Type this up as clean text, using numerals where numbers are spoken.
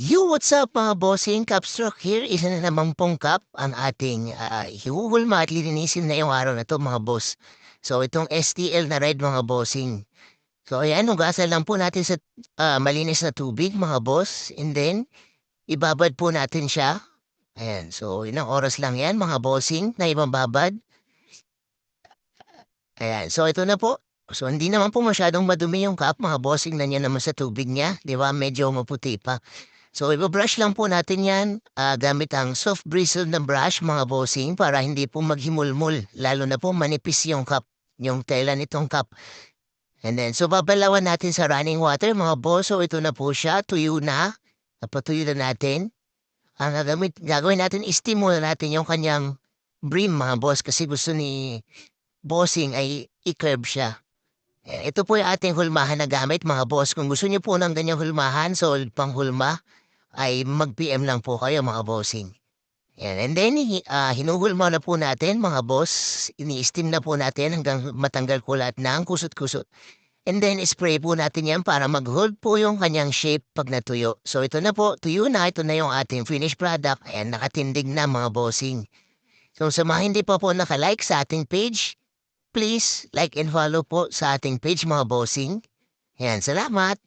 What's up mga bossing? Capstroke here. Isa na namang pong cup ang ating hihuhulma at lilinisin na yung araw na to mga boss. So itong STL na red mga bossing. So ayan, hugasan lang po natin sa malinis na tubig mga boss. And then, ibabad po natin siya. Ayan, so ilang oras lang yan mga bossing na ibababad. Ayan, so ito na po. So hindi naman po masyadong madumi yung cup mga bossing na niya naman sa tubig niya. Di ba? Medyo maputi pa. So, iba-brush lang po natin yan gamit ang soft bristle na brush mga bossing para hindi po maghimulmul. Lalo na po manipis yung cup, yung tela nitong cup. And then, so babalawan natin sa running water mga boss. So, ito na po siya. Tuyo na. Napatuyo na natin. Ang gagawin natin, steam muna natin yung kanyang brim mga boss kasi gusto ni bossing ay i-curve siya. Ito po yung ating hulmahan na gamit mga boss. Kung gusto niyo po ng ganyang hulmahan, so panghulma, ay mag-PM lang po kayo mga bossing. Yan. And then, hinuhulma na po natin mga boss. Ini-steam na po natin hanggang matanggal ko lahat ng kusot-kusot. And then, spray po natin yan para mag-hold po yung kanyang shape pag natuyo. So, ito na po. Tuyo na. Ito na yung ating finished product. Ayan, nakatindig na mga bossing. So, sa mga hindi pa po nakalike sa ating page, please like and follow po sa ating page mga bossing. Yan, salamat!